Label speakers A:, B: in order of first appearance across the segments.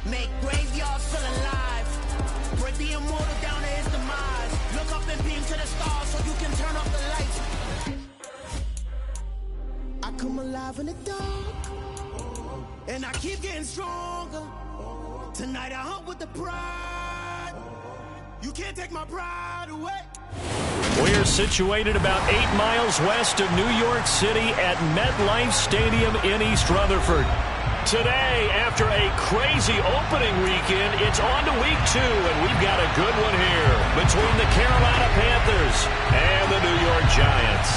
A: Make graveyards still alive. Break the immortal down to his demise. Look up and beam to the stars so you can turn off the lights. I come alive in the dark, and I keep getting stronger. Tonight I hunt with the pride. You can't take my pride away.
B: We're situated about 8 miles west of New York City at MetLife Stadium in East Rutherford. Today, after a crazy opening weekend, it's on to week 2, and we've got a good one here between the Carolina Panthers and the New York Giants.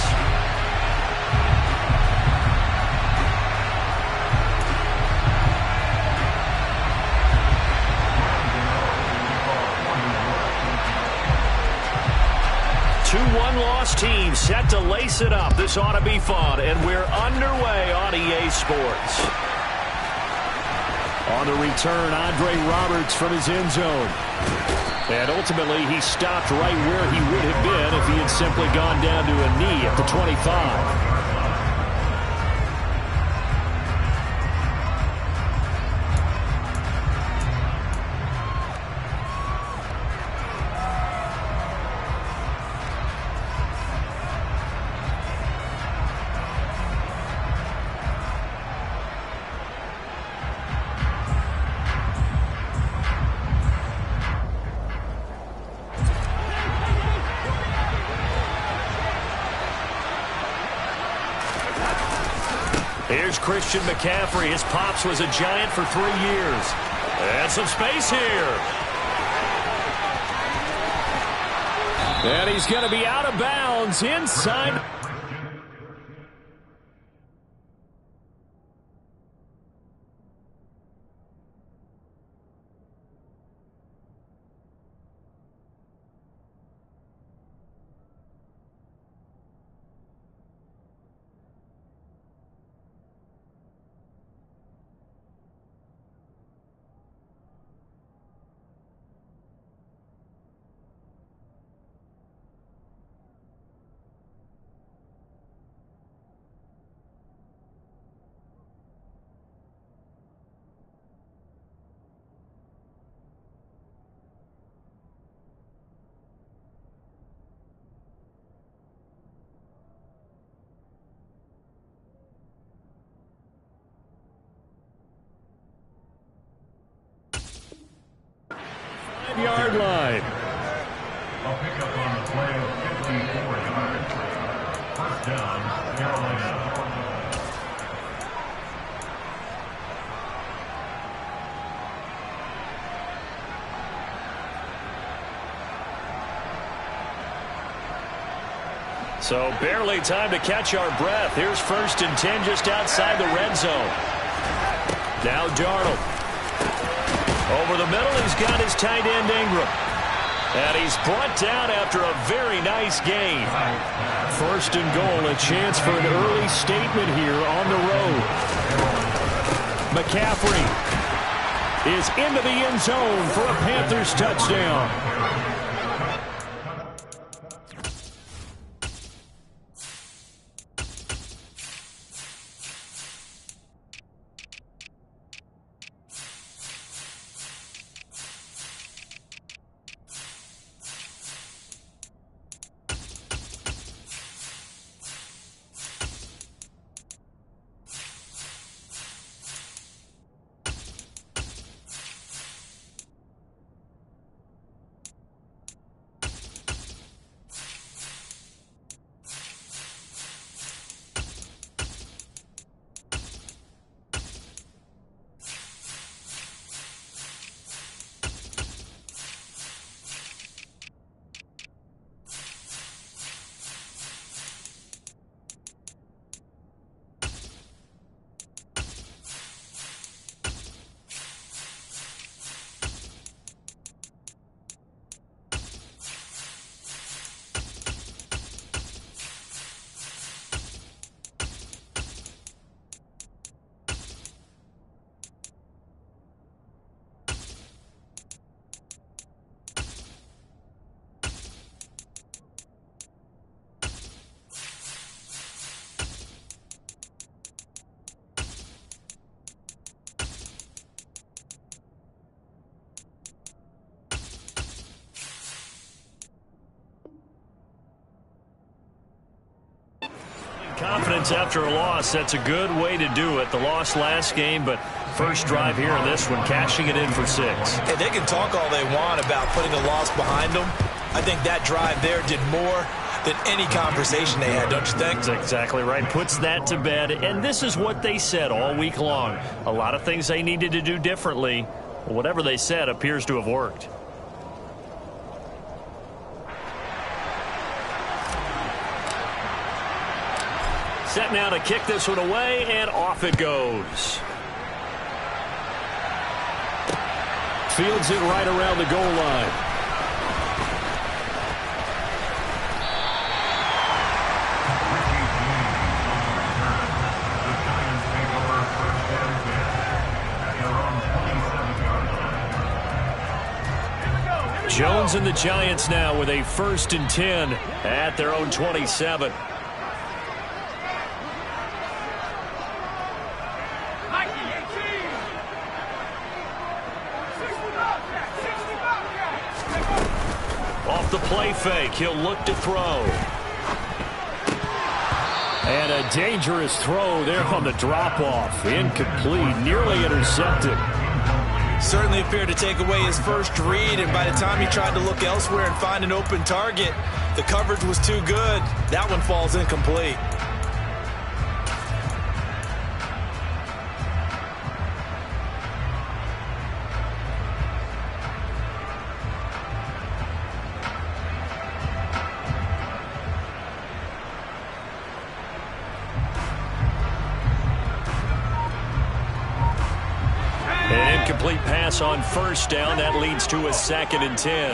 B: Two one-loss teams set to lace it up. This ought to be fun, and we're underway on EA Sports. On the return, Andre Roberts from his end zone. And ultimately, he stopped right where he would have been if he had simply gone down to a knee at the 25. Here's Christian McCaffrey. His pops was a Giant for 3 years. And some space here. And he's going to be out of bounds inside. Yard line.
C: A pickup on the play of 54 yards. First down, Carolina.
B: So barely time to catch our breath. Here's 1st and 10 just outside the red zone. Now Darnold. Over the middle, he's got his tight end Ingram. And he's brought down after a very nice gain. 1st and goal, a chance for an early statement here on the road. McCaffrey is into the end zone for a Panthers touchdown. confidence after a loss. That's a good way to do it. The loss last game, but first drive here in this one, cashing it in for 6.
D: Hey, they can talk all they want about putting a loss behind them. I think that drive there did more than any conversation they had, don't you think?
B: That's exactly right. Puts that to bed. And this is what they said all week long. A lot of things they needed to do differently. Whatever they said appears to have worked. Set now to kick this one away, and off it goes. Fields it right around the goal line. Jones and the Giants now with a 1st and 10 at their own 27. Off the play fake, he'll look to throw. And a dangerous throw there on the drop-off. Incomplete, nearly intercepted.
D: Certainly appeared to take away his first read, and by the time he tried to look elsewhere and find an open target, the coverage was too good. That one falls incomplete.
B: An incomplete pass on 1st down. That leads to a 2nd and 10.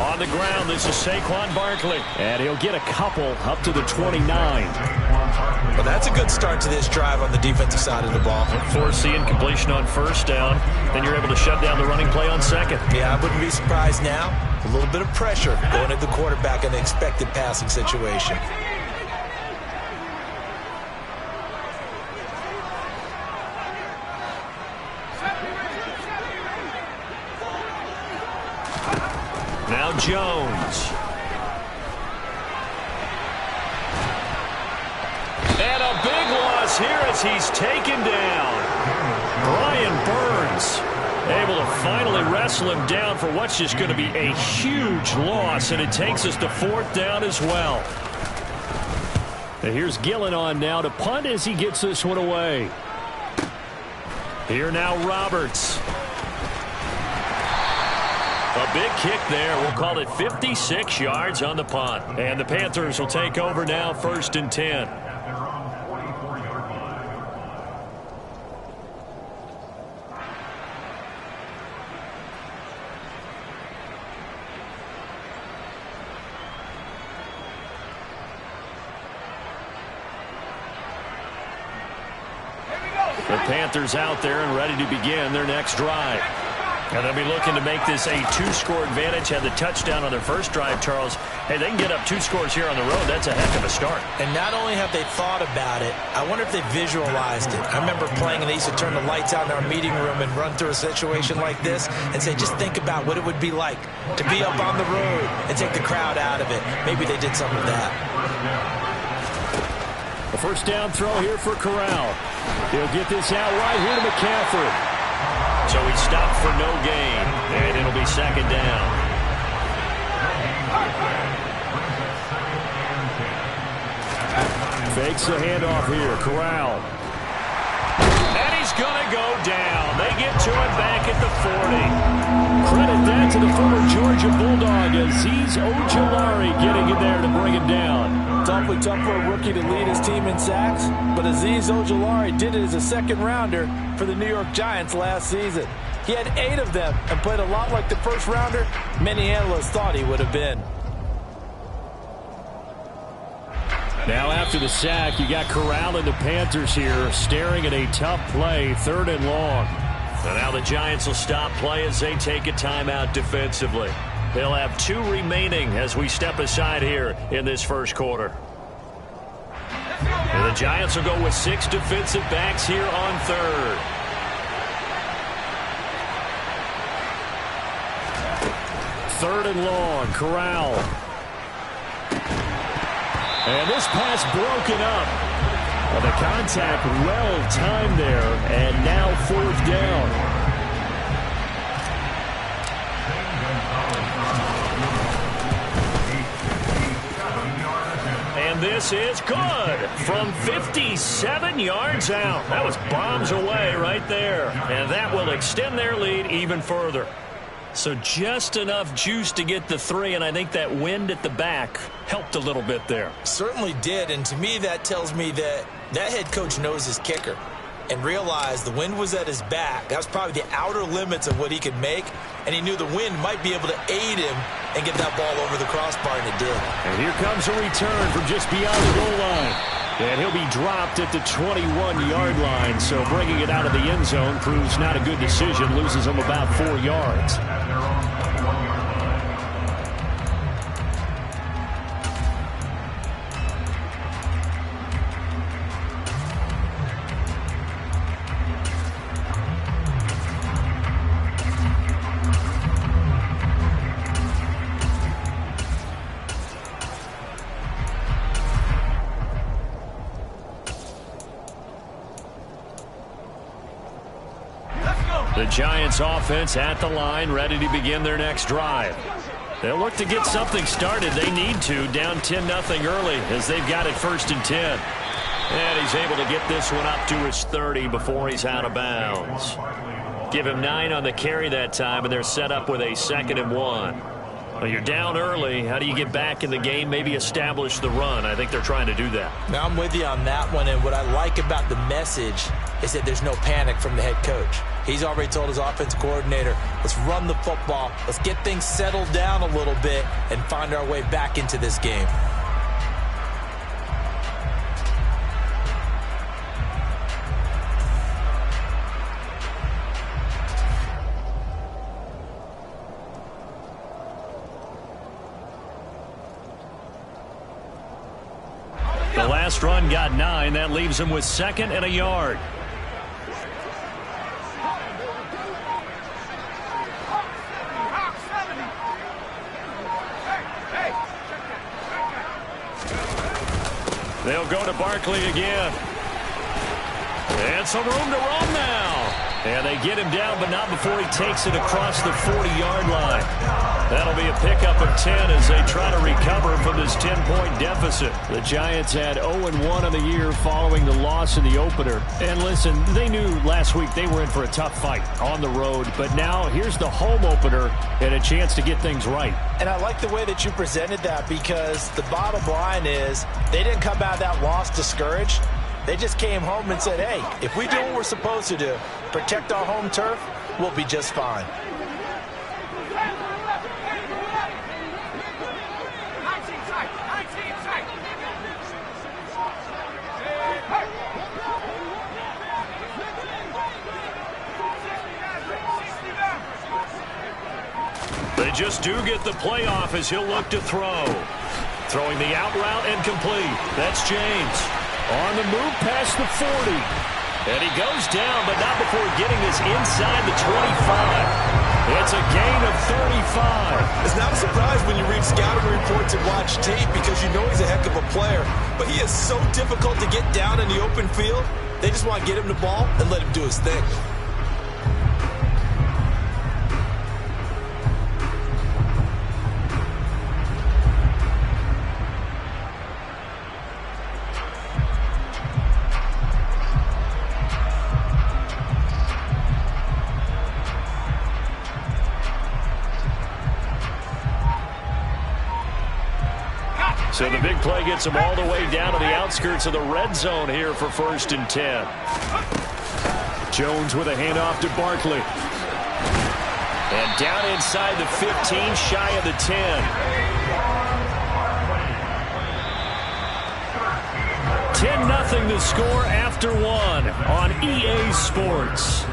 B: On the ground, this is Saquon Barkley. And he'll get a couple up to the 29.
D: Well, that's a good start to this drive on the defensive side of the ball.
B: Force the incompletion on 1st down. Then you're able to shut down the running play on 2nd.
D: Yeah, I wouldn't be surprised now. A little bit of pressure going at the quarterback in the expected passing situation.
B: Now Jones. And a big loss here as he's taken down. Brian Burns able to finally wrestle him down for what's just going to be a huge loss, and it takes us to 4th down as well. And here's Gillen on now to punt as he gets this one away. Here now Roberts. A big kick there. We'll call it 56 yards on the punt. And the Panthers will take over now, 1st and 10. The Panthers out there and ready to begin their next drive. And they'll be looking to make this a 2-score advantage. Had the touchdown on their first drive, Charles. Hey, they can get up 2 scores here on the road. That's a heck of a start.
D: And not only have they thought about it, I wonder if they visualized it. I remember playing, and they used to turn the lights out in our meeting room and run through a situation like this and say, just think about what it would be like to be up on the road and take the crowd out of it. Maybe they did some of that.
B: A 1st down throw here for Corral. He'll get this out right here to McCaffrey. So he stopped for no gain, and it'll be 2nd down. Fakes the handoff here, Corral. And he's going to go down. They get to him back at the 40. Credit that to the former Georgia Bulldog, Azeez Ojulari getting in there to bring him down.
E: It's awfully tough for a rookie to lead his team in sacks, but Azeez Ojulari did it as a 2nd-rounder for the New York Giants last season. He had 8 of them and played a lot like the 1st-rounder many analysts thought he would have been.
B: Now after the sack, you got Corral and the Panthers here staring at a tough play, 3rd and long. So now the Giants will stop play as they take a timeout defensively. They'll have 2 remaining as we step aside here in this 1st quarter. And the Giants will go with 6 defensive backs here on 3rd. Third and long, Corral. And this pass broken up. Well, the contact well timed there, and now 4th down. And this is good from 57 yards out. That was bombs away right there. And that will extend their lead even further. So just enough juice to get the 3, and I think that wind at the back helped a little bit there.
D: Certainly did, and to me that tells me that that head coach knows his kicker and realized the wind was at his back. That was probably the outer limits of what he could make, and he knew the wind might be able to aid him and get that ball over the crossbar, and it did.
B: And here comes a return from just beyond the goal line. And he'll be dropped at the 21-yard line, so bringing it out of the end zone proves not a good decision, loses him about 4 yards. The Giants offense at the line, ready to begin their next drive. They'll look to get something started. They need to, down 10-0 early as they've got it 1st and 10. And he's able to get this one up to his 30 before he's out of bounds. Give him 9 on the carry that time, and they're set up with a 2nd and 1. Well, you're down early. How do you get back in the game, maybe establish the run? I think they're trying to do that.
D: Now, I'm with you on that one, and what I like about the message is that there's no panic from the head coach. He's already told his offense coordinator, let's run the football, let's get things settled down a little bit and find our way back into this game.
B: The last run got 9. That leaves him with 2nd and a yard. They'll go to Barkley again. And some room to run now. And they get him down, but not before he takes it across the 40-yard line. That'll be a pickup of 10 as they try to recover from this 10-point deficit. The Giants had 0-1 on the year following the loss in the opener. And listen, they knew last week they were in for a tough fight on the road. But now here's the home opener and a chance to get things right.
D: And I like the way that you presented that, because the bottom line is they didn't come out of that loss discouraged. They just came home and said, hey, if we do what we're supposed to do, protect our home turf, we'll be just fine.
B: They just do get the playoff as he'll look to throw. Throwing the out route and complete. That's James. On the move past the 40. And he goes down, but not before getting this inside the 25. It's a gain of 35.
D: It's not a surprise when you read scouting reports and watch tape, because you know he's a heck of a player. But he is so difficult to get down in the open field. They just want to get him the ball and let him do his thing.
B: So the big play gets him all the way down to the outskirts of the red zone here for 1st and 10. Jones with a handoff to Barkley. And down inside the 15, shy of the 10. 10-0 the score after 1 on EA Sports.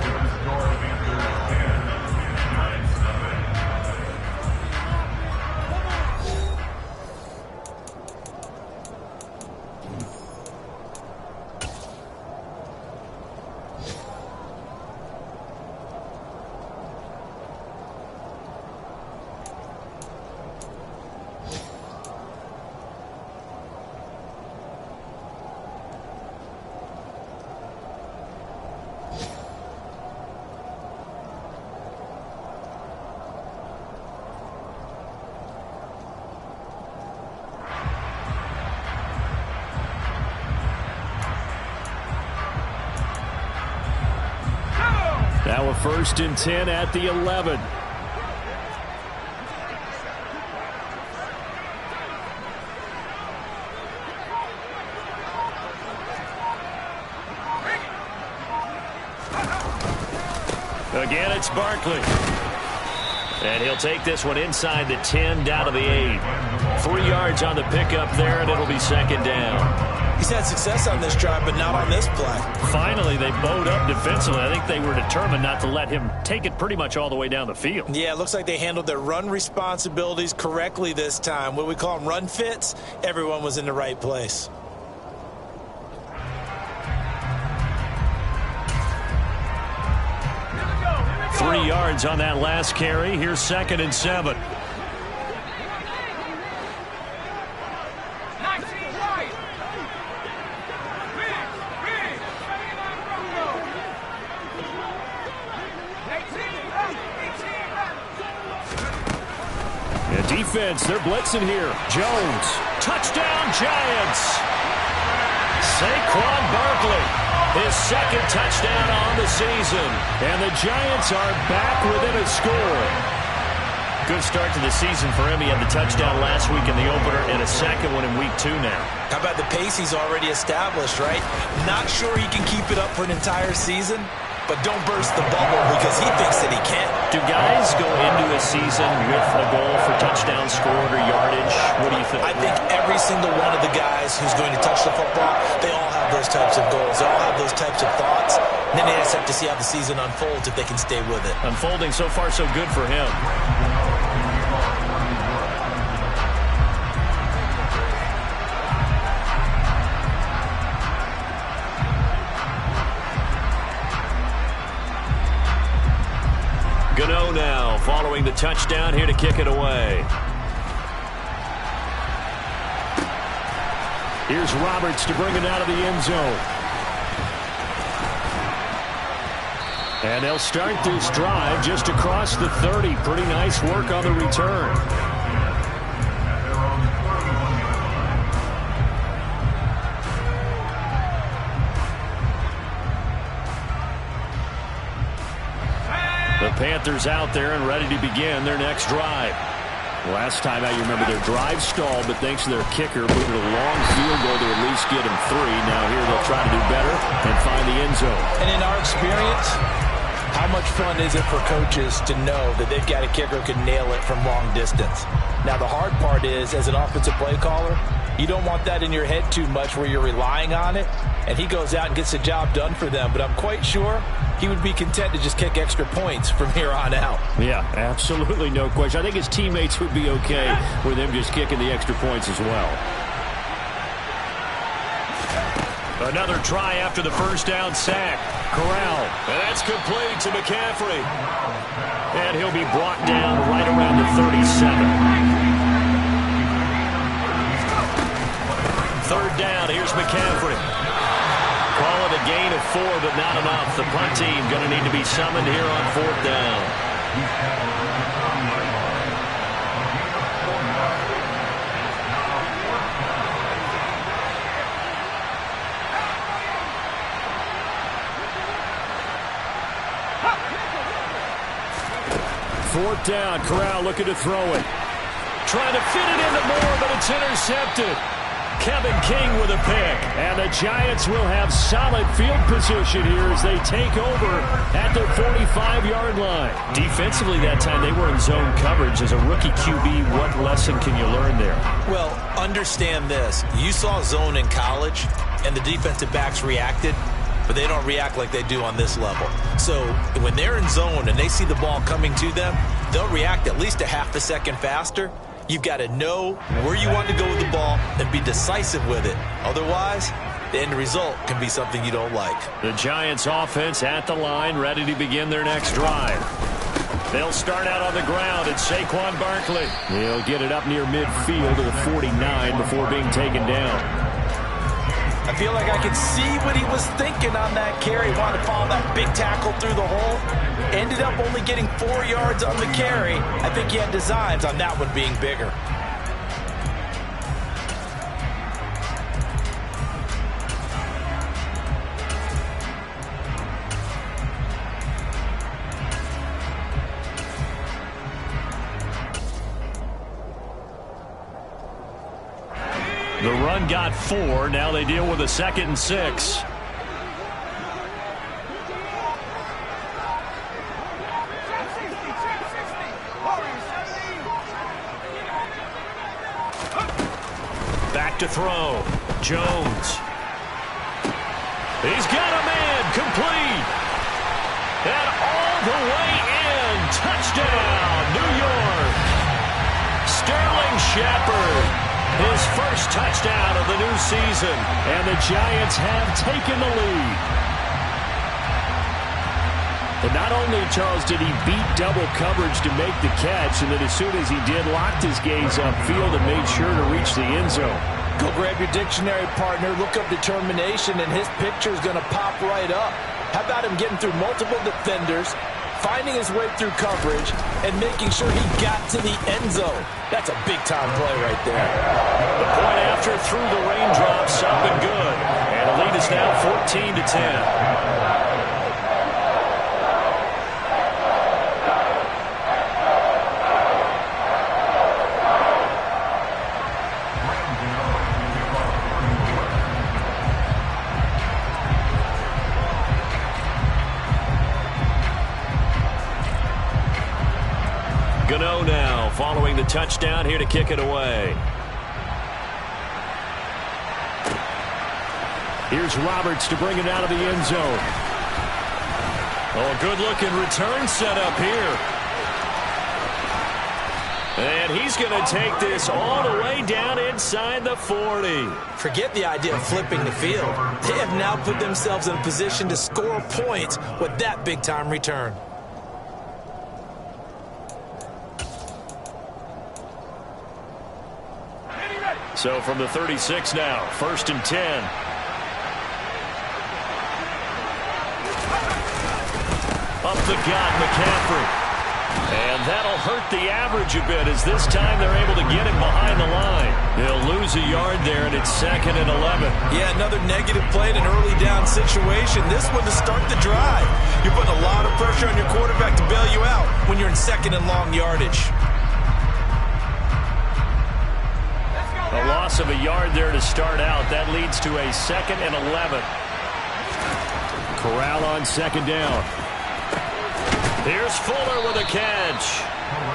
B: Now a 1st and 10 at the 11. Again, it's Barkley. And he'll take this one inside the 10, down to the 8. 3 yards on the pickup there, and it'll be 2nd down.
D: He's had success on this drive, but not on this play.
B: Finally, they bowed up defensively. I think they were determined not to let him take it pretty much all the way down the field.
D: Yeah, it looks like they handled their run responsibilities correctly this time. What do we call them, run fits? Everyone was in the right place.
B: Three yards on that last carry. Here's 2nd and 7. Defense, they're blitzing here. Jones, touchdown Giants. Saquon Barkley, his 2nd touchdown on the season. And the Giants are back within a score. Good start to the season for him. He had the touchdown last week in the opener and a 2nd one in week 2 now.
D: How about the pace he's already established, right? Not sure he can keep it up for an entire season, but don't burst the bubble because he thinks that he can.
B: Do guys go into a season with a goal for touchdown scored or yardage? What do you think?
D: I think every single one of the guys who's going to touch the football, they all have those types of goals. They all have those types of thoughts. And then they just have to see how the season unfolds if they can stay with it.
B: Unfolding so far so good for him. Gano now following the touchdown here to kick it away. Here's Roberts to bring it out of the end zone. And they'll start this drive just across the 30. Pretty nice work on the return. The Panthers out there and ready to begin their next drive. Last time out, you remember their drive stalled, but thanks to their kicker, moving a long field goal to at least get them 3. Now here they'll try to do better and find the end zone.
D: And in our experience, how much fun is it for coaches to know that they've got a kicker who can nail it from long distance? Now, the hard part is, as an offensive play caller, you don't want that in your head too much where you're relying on it, and he goes out and gets the job done for them. But I'm quite sure he would be content to just kick extra points from here on out.
B: Yeah, absolutely no question. I think his teammates would be okay with him just kicking the extra points as well. Another try after the first down sack. Corral. And that's complete to McCaffrey. And he'll be brought down right around the 37. 3rd down. Here's McCaffrey. Call it a gain of 4, but not enough. The punt team going to need to be summoned here on 4th down. Fourth down, Corral looking to throw it. Trying to fit it into Moore, but it's intercepted. Kevin King with a pick. And the Giants will have solid field position here as they take over at their 45-yard line. Defensively that time, they were in zone coverage. As a rookie QB, what lesson can you learn there?
D: Well, understand this. You saw zone in college, and the defensive backs reacted, but they don't react like they do on this level. So when they're in zone and they see the ball coming to them, they'll react at least a half a second faster. You've got to know where you want to go with the ball and be decisive with it. Otherwise, the end result can be something you don't like.
B: The Giants offense at the line, ready to begin their next drive. They'll start out on the ground. It's Saquon Barkley. He'll get it up near midfield to the 49 before being taken down.
D: I feel like I could see what he was thinking on that carry. He wanted to follow that big tackle through the hole. Ended up only getting 4 yards on the carry. I think he had designs on that one being bigger.
B: The run got 4. Now they deal with a 2nd and 6. Back to throw. Jones. He's got a man. Complete. And all the way in. Touchdown, New York. Sterling Shepard. His first touchdown of the new season. And the Giants have taken the lead. And not only, Charles, did he beat double coverage to make the catch, and then as soon as he did, locked his gaze upfield and made sure to reach the end zone.
E: Go grab your dictionary, partner. Look up determination, and his picture is going to pop right up. How about him getting through multiple defenders, finding his way through coverage, and making sure he got to the end zone? That's a big-time play right there.
B: The point after through the raindrops, up and good. And the lead is now 14-10. Gano now following the touchdown here to kick it away. Here's Roberts to bring it out of the end zone. Oh, a good-looking return set up here. And he's going to take this all the way down inside the 40.
D: Forget the idea of flipping the field. They have now put themselves in a position to score points with that big-time return.
B: So from the 36 now, 1st and 10. Up the gut, McCaffrey. And that'll hurt the average a bit as this time they're able to get him behind the line. They'll lose a yard there, and it's 2nd and 11.
D: Yeah, another negative play in an early down situation. This one to start the drive. You're putting a lot of pressure on your quarterback to bail you out when you're in 2nd and long yardage.
B: A loss of a yard there to start out. That leads to a 2nd and 11. Corral on 2nd down. Here's Fuller with a catch.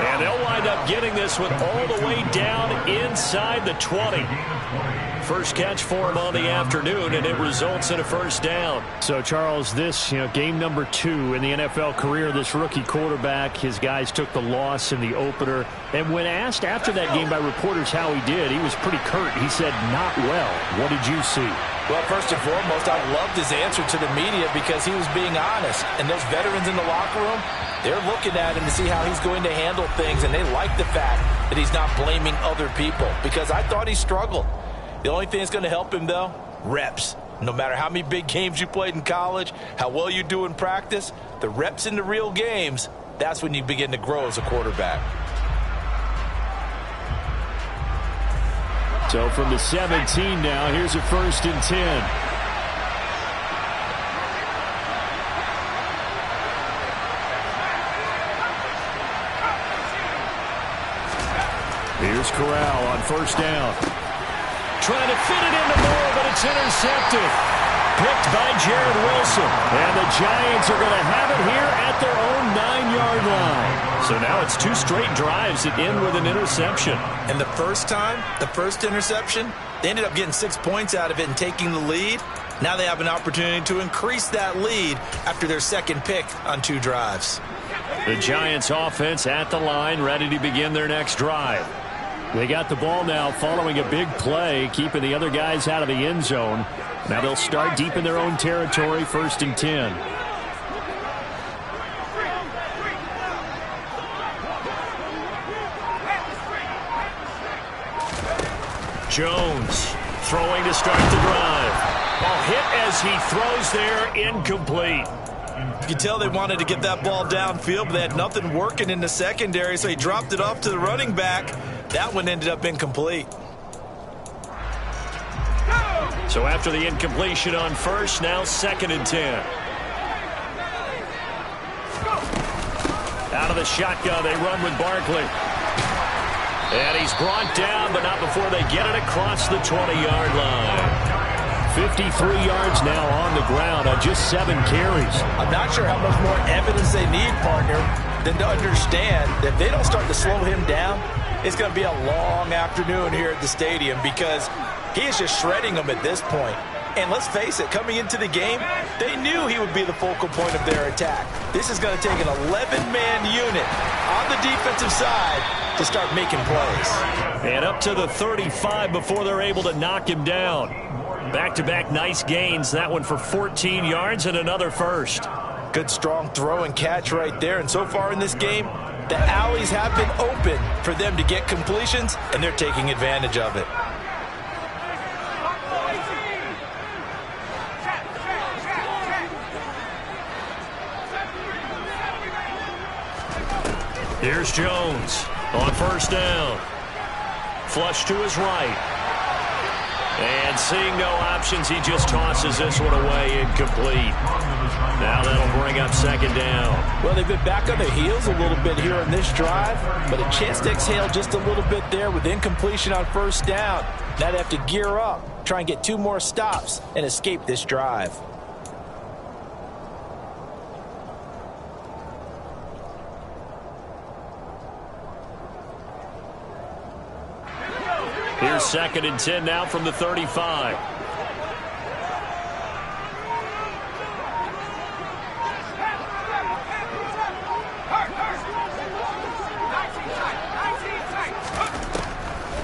B: And they'll wind up getting this one all the way down inside the 20. First catch for him on the afternoon, and it results in a 1st down. So, Charles, this, game number 2 in the NFL career, this rookie quarterback, his guys took the loss in the opener. And when asked after that game by reporters how he did, he was pretty curt. He said, not well. What did you see?
E: Well, first and foremost, I loved his answer to the media because he was being honest. And those veterans in the locker room, they're looking at him to see how he's going to handle things, and they like the fact that he's not blaming other people because I thought he struggled. The only thing that's going to help him, though, reps. No matter how many big games you played in college, how well you do in practice, the reps in the real games, that's when you begin to grow as a quarterback.
B: So from the 17 now, here's a 1st and 10. Here's Corral on 1st down. Trying to fit it into Moore, but it's intercepted. Picked by Jared Wilson. And the Giants are going to have it here at their own 9-yard line. So now it's 2 straight drives that end with an interception.
D: And the first time, the first interception, they ended up getting 6 points out of it and taking the lead. Now they have an opportunity to increase that lead after their 2nd pick on 2 drives.
B: The Giants offense at the line, ready to begin their next drive. They got the ball now following a big play, keeping the other guys out of the end zone. Now they'll start deep in their own territory, 1st and 10. Jones throwing to start the drive. A hit as he throws there, incomplete.
D: You can tell they wanted to get that ball downfield, but they had nothing working in the secondary, so he dropped it off to the running back. That one ended up incomplete.
B: So after the incompletion on 1st, now 2nd and 10. Out of the shotgun, they run with Barkley. And he's brought down, but not before they get it across the 20-yard line. 53 yards now on the ground on just 7 carries.
E: I'm not sure how much more evidence they need, partner, than to understand that if they don't start to slow him down, it's going to be a long afternoon here at the stadium because he is just shredding them at this point. And let's face it, coming into the game, they knew he would be the focal point of their attack. This is going to take an 11-man unit on the defensive side to start making plays.
B: And up to the 35 before they're able to knock him down. Back-to-back nice gains. That one for 14 yards and another first.
E: Good strong throw and catch right there. And so far in this game, the alleys have been open for them to get completions, and they're taking advantage of it.
B: Here's Jones on first down. Flush to his right. And seeing no options, he just tosses this one away, incomplete. Now that'll bring up second down.
E: Well, they've been back on their heels a little bit here on this drive, but a chance to exhale just a little bit there with incompletion on first down. Now they have to gear up, try and get 2 more stops, and escape this drive.
B: Here's second and 10 now from the 35.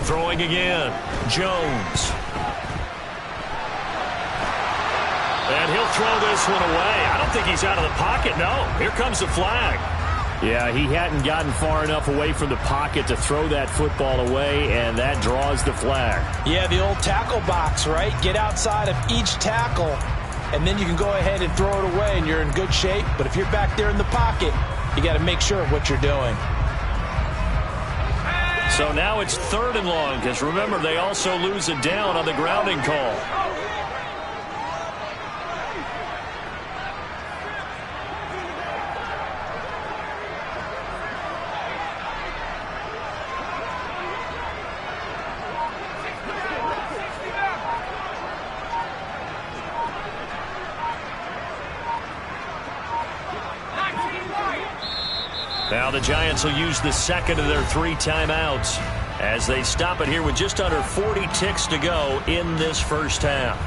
B: Throwing again, Jones. And he'll throw this one away. I don't think he's out of the pocket, no. Here comes the flag. Yeah, he hadn't gotten far enough away from the pocket to throw that football away, and that draws the flag.
E: Yeah, the old tackle box, right? Get outside of each tackle, and then you can go ahead and throw it away, and you're in good shape. But if you're back there in the pocket, you got to make sure of what you're doing.
B: So now it's 3rd and long, because remember, they also lose it down on the grounding call. Now the Giants will use the second of their 3 timeouts as they stop it here with just under 40 ticks to go in this first half.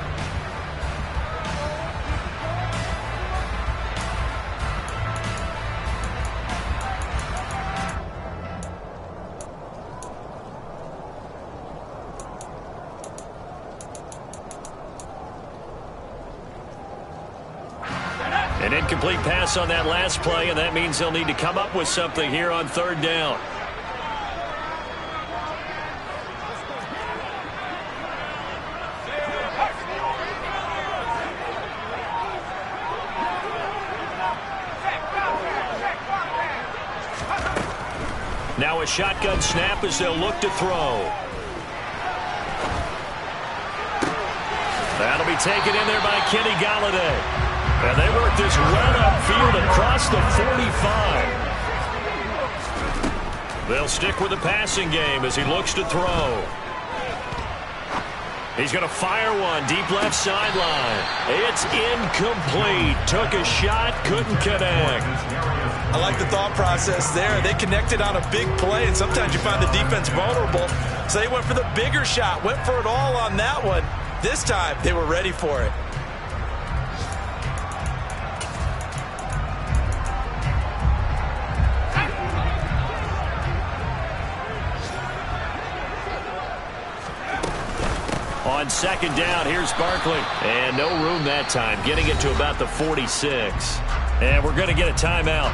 B: An incomplete pass on that last play, and that means they'll need to come up with something here on 3rd down. Now a shotgun snap as they'll look to throw. That'll be taken in there by Kenny Golladay. And they work this well upfield across the 45. They'll stick with the passing game as he looks to throw. He's going to fire one deep left sideline. It's incomplete. Took a shot, couldn't connect.
E: I like the thought process there. They connected on a big play, and sometimes you find the defense vulnerable. So they went for the bigger shot, went for it all on that one. This time, they were ready for it.
B: On second down, here's Barkley. And no room that time, getting it to about the 46. And we're going to get a timeout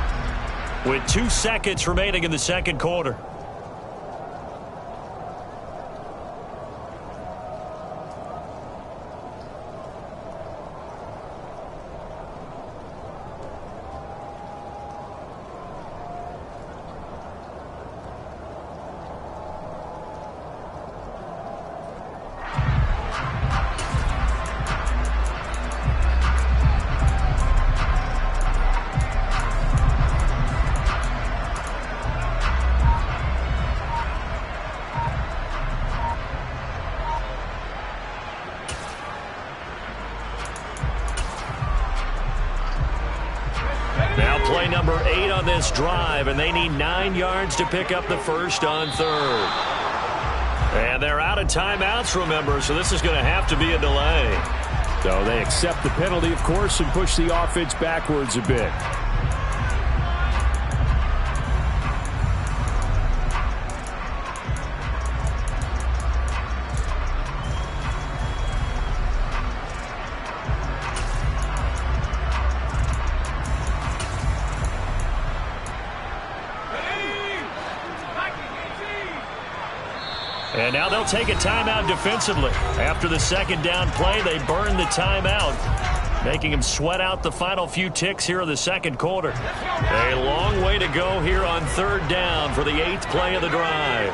B: with 2 seconds remaining in the second quarter. play number 8 on this drive, and they need 9 yards to pick up the first on third. And they're out of timeouts, remember, so this is going to have to be a delay.
F: So they accept the penalty, of course, and push the offense backwards a bit.
B: And now they'll take a timeout defensively. After the second down play, they burn the timeout, making them sweat out the final few ticks here in the second quarter. A long way to go here on third down for the 8th play of the drive.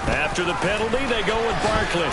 B: After the penalty, they go with Barkley.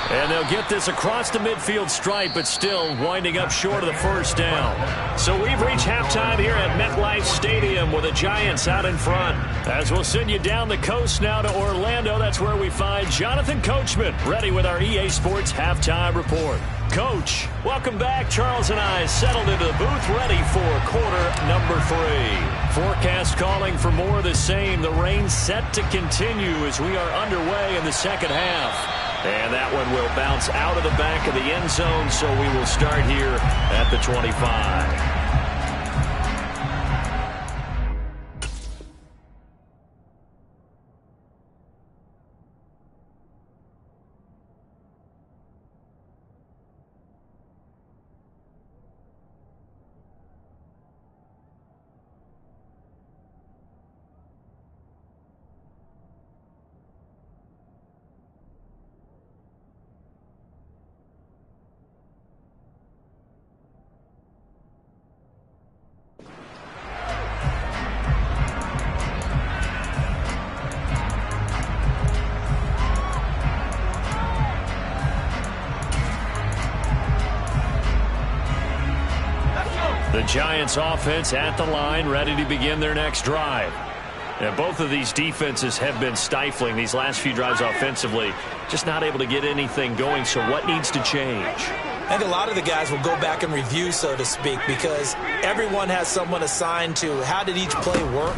B: And they'll get this across the midfield stripe, but still winding up short of the first down. So we've reached halftime here at MetLife Stadium with the Giants out in front. As we'll send you down the coast now to Orlando, that's where we find Jonathan Coachman, ready with our EA Sports Halftime Report. Coach, welcome back. Charles and I settled into the booth, ready for quarter number 3. Forecast calling for more of the same. The rain set to continue as we are underway in the second half. And that one will bounce out of the back of the end zone, so we will start here at the 25. The Giants offense at the line, ready to begin their next drive. Now, both of these defenses have been stifling these last few drives offensively, just not able to get anything going. So what needs to change?
D: I think a lot of the guys will go back and review, so to speak, because everyone has someone assigned to how did each play work.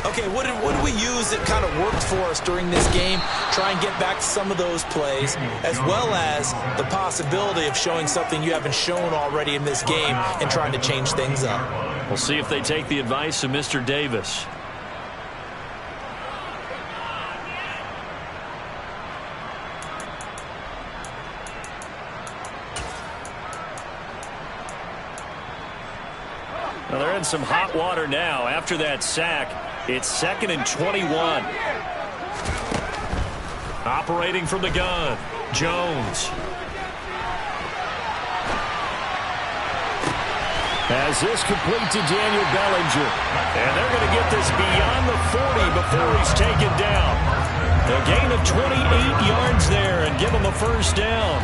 D: Okay, what did we use that kind of worked for us during this game? Try and get back to some of those plays, as well as the possibility of showing something you haven't shown already in this game and trying to change things up.
B: We'll see if they take the advice of Mr. Davis. Well, they're in some hot water now. After that sack, it's 2nd and 21. Operating from the gun, Jones.
F: As this complete to Daniel Bellinger.
B: And they're going to get this beyond the 40 before he's taken down. A gain of 28 yards there and give him a first down.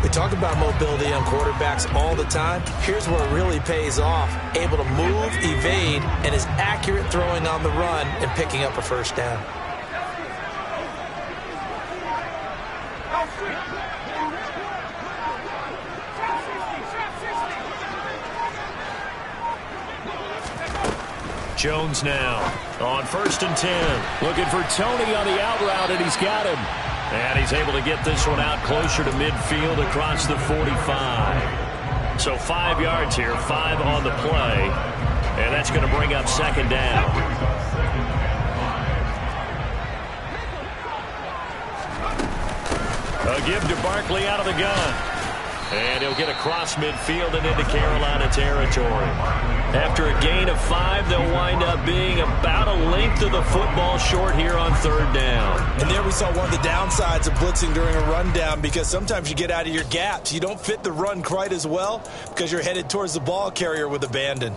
D: We talk about mobility on quarterbacks all the time. Here's where it really pays off. Able to move, evade, and is accurate throwing on the run and picking up a first down.
B: Jones now on 1st and 10. Looking for Tony on the out route, and he's got him. And he's able to get this one out closer to midfield across the 45. So 5 yards here, 5 on the play. And that's going to bring up 2nd down. A give to Barkley out of the gun. And he'll get across midfield and into Carolina territory. After a gain of 5, they'll wind up being about a length of the football short here on 3rd down.
D: And there we saw one of the downsides of blitzing during a rundown, because sometimes you get out of your gaps. You don't fit the run quite as well because you're headed towards the ball carrier with abandon.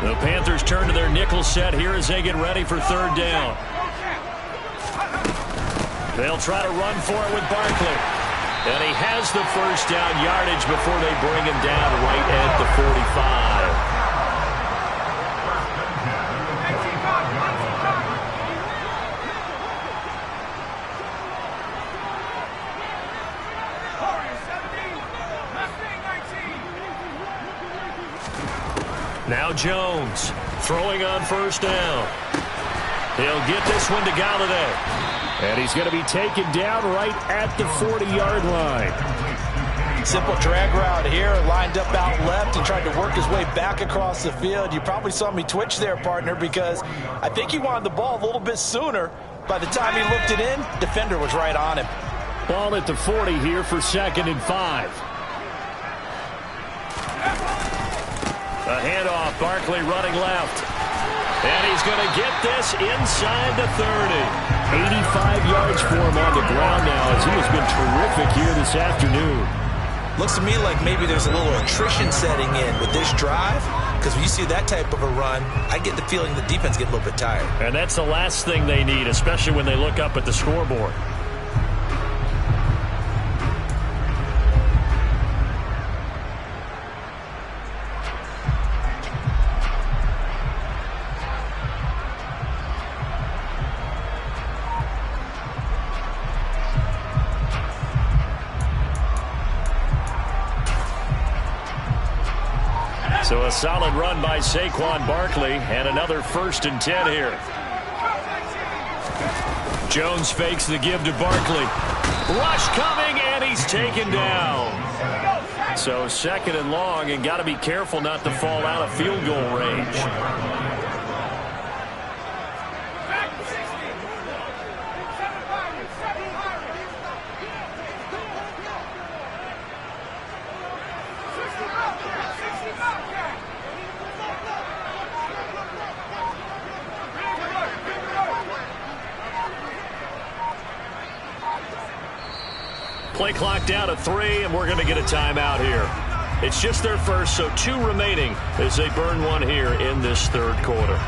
B: The Panthers turn to their nickel set here as they get ready for 3rd down. They'll try to run for it with Barkley. And he has the first down yardage before they bring him down right at the 45. Now Jones throwing on first down. He'll get this one to Galladay.
F: And he's going to be taken down right at the 40-yard line.
E: Simple drag route here, lined up out left and tried to work his way back across the field. You probably saw me twitch there, partner, because I think he wanted the ball a little bit sooner. By the time he looked it in, defender was right on him.
F: Ball at the 40 here for 2nd and 5.
B: A handoff, Barkley running left. And he's going to get this inside the 30.
F: 85 yards for him on the ground now as he has been terrific here this afternoon.
D: Looks to me like maybe there's a little attrition setting in with this drive, because when you see that type of a run, I get the feeling the defense gets a little bit tired.
B: And that's the last thing they need, especially when they look up at the scoreboard. So a solid run by Saquon Barkley and another 1st and 10 here. Jones fakes the give to Barkley. Rush coming, and he's taken down. So 2nd and long, and got to be careful not to fall out of field goal range. Play clock down to 3, and we're going to get a timeout here. It's just their first, so 2 remaining as they burn one here in this 3rd quarter.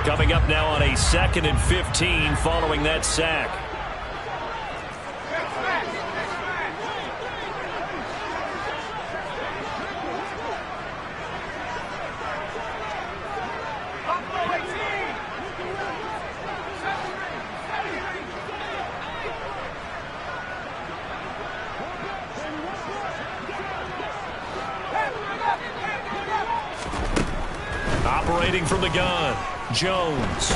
B: Coming up now on a 2nd and 15 following that sack. Operating from the gun. Jones.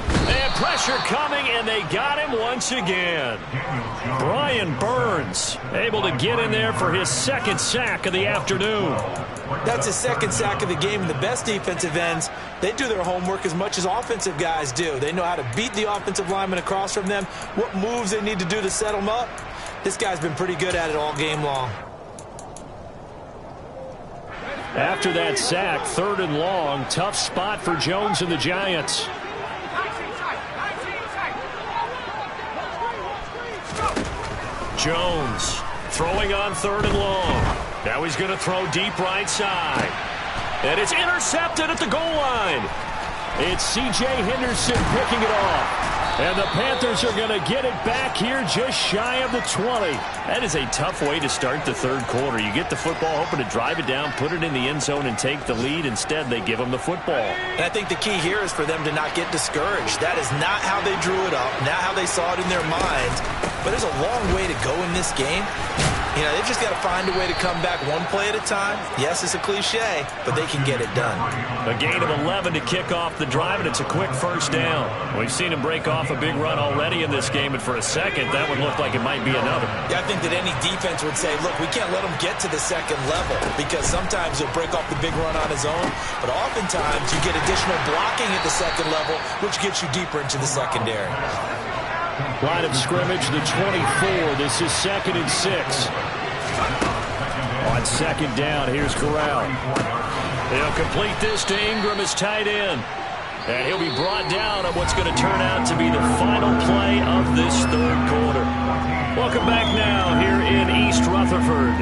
B: And pressure coming, and they got him once again. Brian Burns able to get in there for his 2nd sack of the afternoon.
D: That's his 2nd sack of the game, and the best defensive ends, they do their homework as much as offensive guys do. They know how to beat the offensive lineman across from them, what moves they need to do to set them up. This guy's been pretty good at it all game long.
B: After that sack, 3rd and long, tough spot for Jones and the Giants. Jones throwing on 3rd and long. Now he's going to throw deep right side. And it's intercepted at the goal line. It's C.J. Henderson picking it off. And the Panthers are going to get it back here just shy of the 20. That is a tough way to start the 3rd quarter. You get the football, hoping to drive it down, put it in the end zone, and take the lead. Instead, they give them the football.
D: And I think the key here is for them to not get discouraged. That is not how they drew it up, not how they saw it in their minds. But there's a long way to go in this game. You know, they've just got to find a way to come back one play at a time. Yes, it's a cliche, but they can get it done.
B: A gain of 11 to kick off the drive, and it's a quick 1st down. We've seen him break off a big run already in this game, and for a second, that would look like it might be another.
D: Yeah, I think that any defense would say, look, we can't let him get to the 2nd level, because sometimes he'll break off the big run on his own, but oftentimes you get additional blocking at the 2nd level, which gets you deeper into the secondary.
B: Line of scrimmage, the 24. This is 2nd and 6. On 2nd down, here's Corral. He'll complete this to Ingram as tight end. And he'll be brought down on what's going to turn out to be the final play of this 3rd quarter. Welcome back now here in East Rutherford.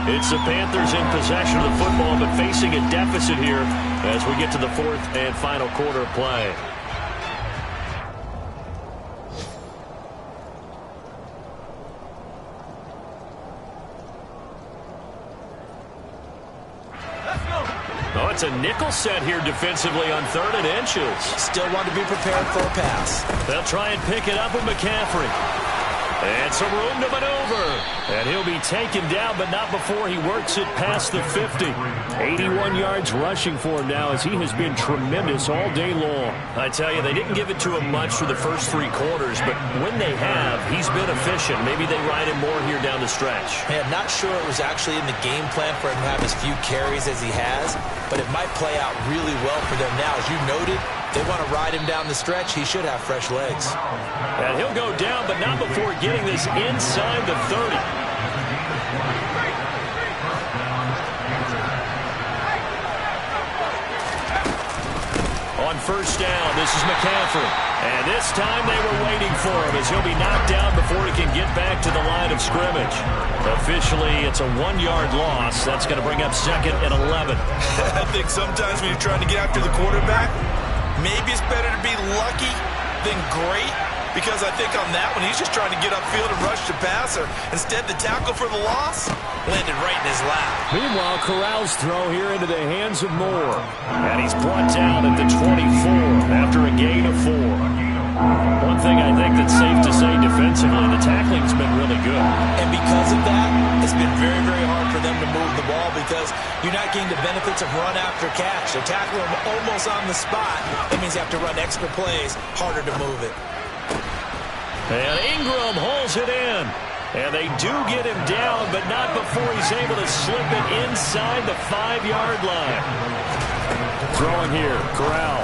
B: It's the Panthers in possession of the football, but facing a deficit here as we get to the 4th and final quarter of play. It's a nickel set here defensively on 3rd and inches.
D: Still want to be prepared for a pass.
B: They'll try and pick it up with McCaffrey. And some room to maneuver. And he'll be taken down, but not before he works it past the 50.
F: 81 yards rushing for him now as he has been tremendous all day long.
B: I tell you, they didn't give it to him much for the first 3 quarters, but when they have, he's been efficient. Maybe they ride him more here down the stretch.
D: Man, not sure it was actually in the game plan for him to have as few carries as he has, but it might play out really well for them now. As you noted, they want to ride him down the stretch. He should have fresh legs.
B: And he'll go down, but not before getting this inside the 30. On first down, this is McCaffrey. And this time they were waiting for him as he'll be knocked down before he can get back to the line of scrimmage. Officially, it's a 1-yard loss. That's going to bring up 2nd and 11.
D: I think sometimes when you're trying to get after the quarterback, maybe it's better to be lucky than great, because I think on that one, he's just trying to get upfield and rush the passer. Instead, the tackle for the loss landed right in his lap.
F: Meanwhile, Corral's throw here into the hands of Moore.
B: And he's brought down at the 24 after a gain of 4. One thing I think that's safe to say defensively, the tackling's been really good.
D: And because of that, it's been very, very hard for them to move the ball because you're not getting the benefits of run after catch. They're tackling him almost on the spot. That means you have to run extra plays, harder to move it.
B: And Ingram holds it in. And they do get him down, but not before he's able to slip it inside the 5-yard line.
F: Throwing here, Corral.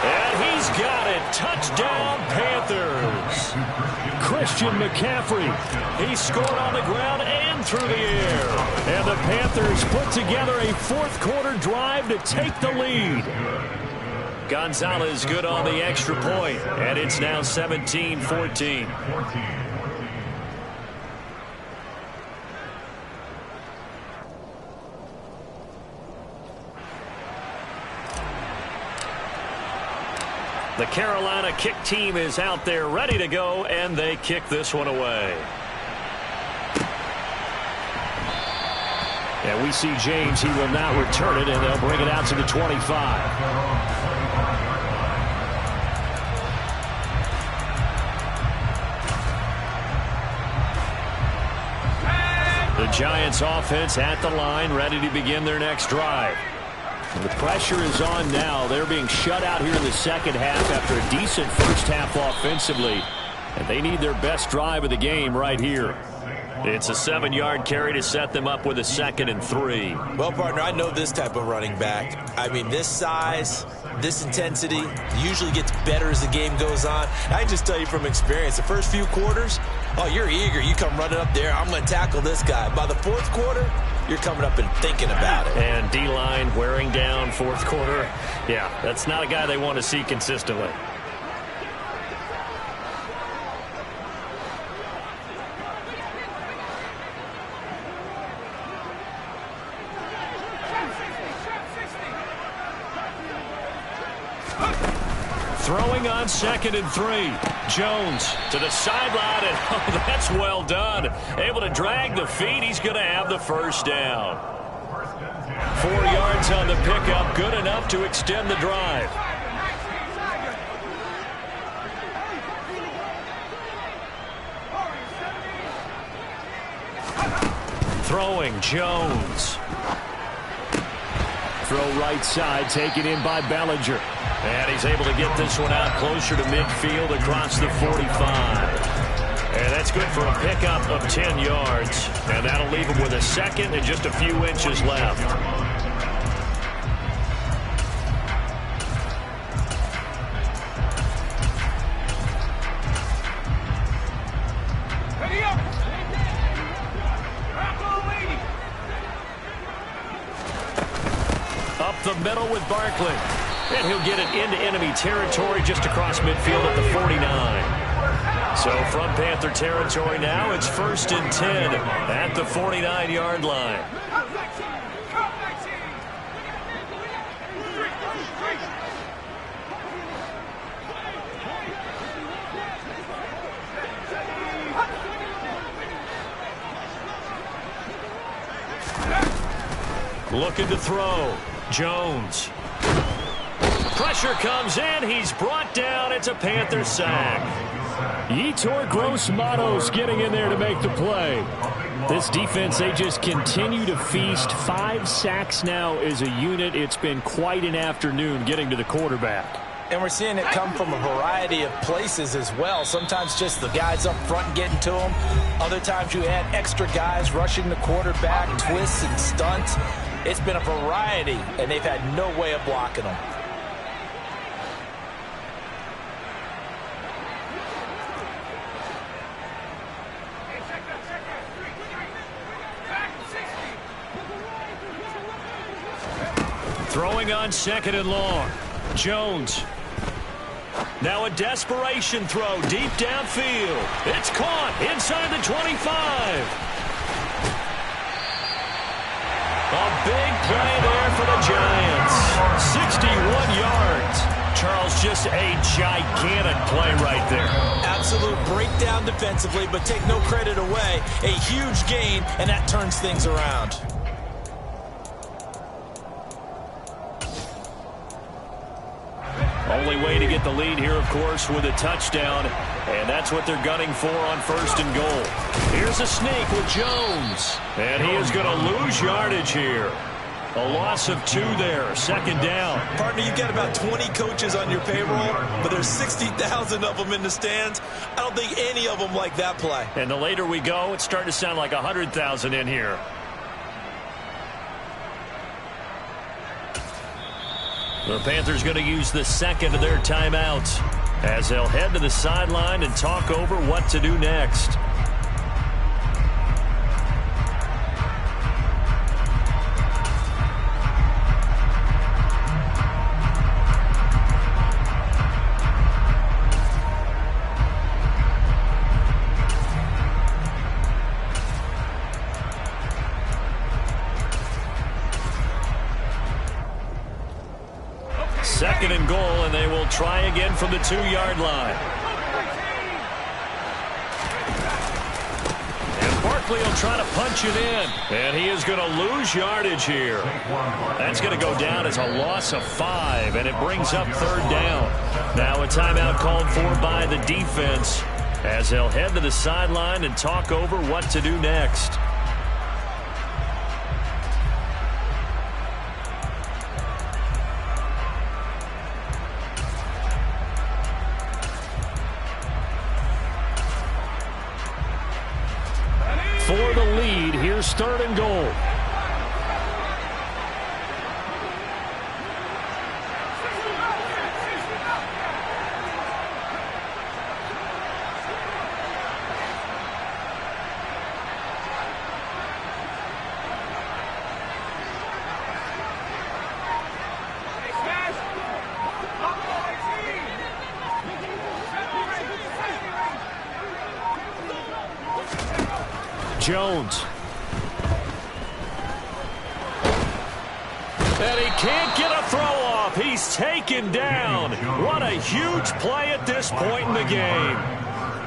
B: And he's got it. Touchdown, Panthers.
F: Christian McCaffrey.
B: He scored on the ground and through the air.
F: And the Panthers put together a 4th-quarter drive to take the lead.
B: Gonzalez good on the extra point, and it's now 17-14. The Carolina kick team is out there ready to go, and they kick this one away.
F: And we see James. He will not return it, and they'll bring it out to the 25.
B: The Giants offense at the line, ready to begin their next drive.
F: The pressure is on now. They're being shut out here in the second half after a decent first half offensively. And they need their best drive of the game right here.
B: It's a 7-yard carry to set them up with a 2nd and 3.
D: Well, partner, I know this type of running back. I mean, this size, this intensity usually gets better as the game goes on. I can just tell you from experience, the first few quarters, oh, you're eager. You come running up there. I'm going to tackle this guy. By the 4th quarter, you're coming up and thinking about it.
B: And D-line wearing down 4th quarter. Yeah, that's not a guy they want to see consistently. Throwing on 2nd and 3. Jones to the sideline, and oh, that's well done. Able to drag the feet. He's going to have the first down. 4 yards on the pickup, good enough to extend the drive. Throwing, Jones.
F: Throw right side, taken in by Bellinger.
B: And he's able to get this one out closer to midfield across the 45. And that's good for a pickup of 10 yards. And that'll leave him with a 2nd and just a few inches left. Up the middle with Barkley. And he'll get it into enemy territory just across midfield at the 49. So from Panther territory now, it's 1st and 10 at the 49-yard line. Looking to throw. Jones. Pressure comes in. He's brought down. It's a Panther sack.
F: Yetur Gross-Matos getting in there to make the play. This defense, they just continue to feast. 5 sacks now as a unit. It's been quite an afternoon getting to the quarterback.
D: And we're seeing it come from a variety of places as well. Sometimes just the guys up front getting to him. Other times you add extra guys rushing the quarterback, twists and stunts. It's been a variety, and they've had no way of blocking them.
B: Throwing on 2nd and long. Jones. Now a desperation throw deep downfield. It's caught inside the 25. A big play there for the Giants. 61 yards. Charles, just a gigantic play right there.
D: Absolute breakdown defensively, but take no credit away. A huge gain, and that turns things around.
B: Only way to get the lead here, of course, with a touchdown. And that's what they're gunning for on 1st and goal. Here's a sneak with Jones. And he is going to lose yardage here. A loss of 2 there. 2nd down.
D: Partner, you've got about 20 coaches on your payroll, but there's 60,000 of them in the stands. I don't think any of them like that play.
B: And the later we go, it's starting to sound like 100,000 in here. The Panthers going to use the 2nd of their timeouts as they'll head to the sideline and talk over what to do next. Second and goal, and they will try again from the 2-yard line. And Barkley will try to punch it in. And he is going to lose yardage here. That's going to go down as a loss of 5, and it brings up 3rd down. Now a timeout called for by the defense as they'll head to the sideline and talk over what to do next. For the lead, here's 3rd and goal. Jones. And he can't get a throw off. He's taken down. What a huge play at this point in the game.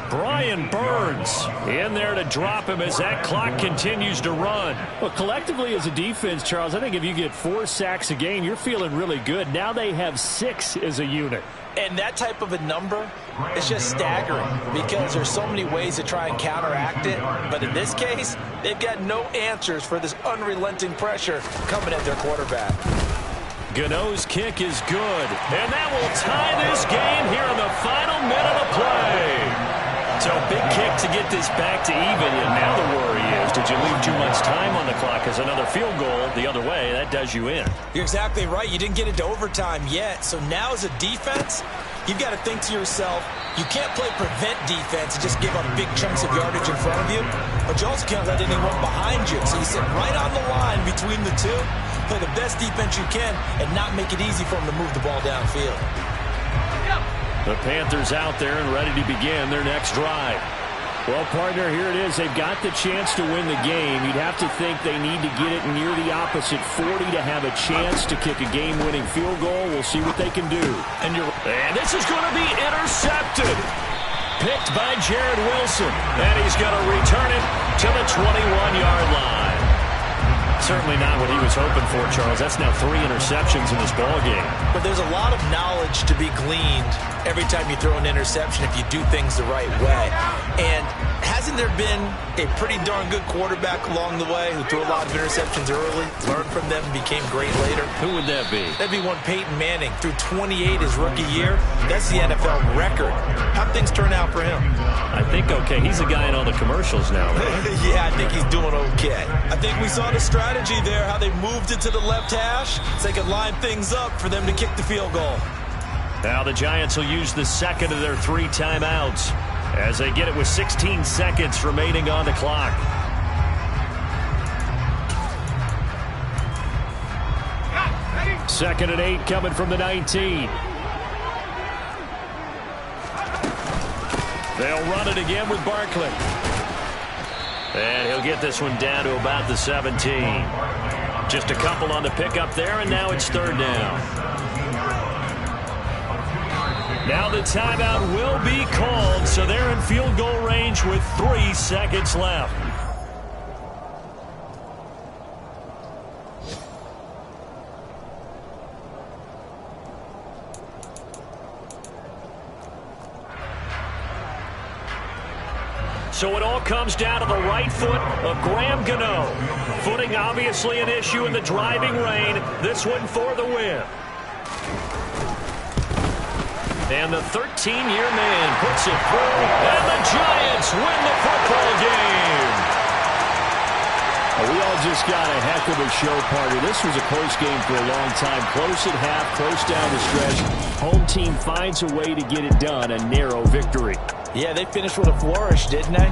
B: Brian Burns in there to drop him as that clock continues to run.
F: Well, collectively as a defense, Charles, I think if you get 4 sacks a game, you're feeling really good. Now they have 6 as a unit.
D: And that type of a number is just staggering because there's so many ways to try and counteract it. But in this case, they've got no answers for this unrelenting pressure coming at their quarterback.
B: Gano's kick is good. And that will tie this game here in the final minute of play. So big kick to get this back to even. And now the worry is, did you leave too much time on the clock? As another field goal the other way, that does you in.
D: You're exactly right. You didn't get into overtime yet. So now as a defense, you've got to think to yourself, you can't play prevent defense and just give up big chunks of yardage in front of you. But you also can't let anyone behind you. So you sit right on the line between the two, play the best defense you can, and not make it easy for them to move the ball downfield.
B: The Panthers out there and ready to begin their next drive.
F: Well, partner, here it is. They've got the chance to win the game. You'd have to think they need to get it near the opposite 40 to have a chance to kick a game-winning field goal. We'll see what they can do.
B: And this is going to be intercepted. Picked by Jared Wilson. And he's going to return it to the 21-yard line.
F: Certainly not what he was hoping for, Charles. That's now 3 interceptions in this ballgame.
D: But there's a lot of knowledge to be gleaned every time you throw an interception if you do things the right way. And hasn't there been a pretty darn good quarterback along the way who threw a lot of interceptions early, learned from them, and became great later?
F: Who would that be?
D: That'd be one Peyton Manning. Threw 28 his rookie year. That's the NFL record. How'd things turn out for him?
F: I think okay. He's a guy in all the commercials now, right?
D: Yeah, I think he's doing okay. I think we saw the strategy there, how they moved it to the left hash so they could line things up for them to kick the field goal.
B: Now the Giants will use the second of their 3 timeouts as they get it with 16 seconds remaining on the clock.
F: Second and 8 coming from the 19. They'll run it again with Barkley.
B: And he'll get this one down to about the 17. Just a couple on the pickup there, and now it's 3rd down. Now the timeout will be called, so they're in field goal range with 3 seconds left. So it all comes down to the right foot of Graham Gano. Footing obviously an issue in the driving rain. This one for the win. And the 13-year man puts it through, and the Giants win the football game.
F: We all just got a heck of a show, partner. This was a close game for a long time. Close at half, close down the stretch. Home team finds a way to get it done, a narrow victory.
D: Yeah, they finished with a flourish, didn't they?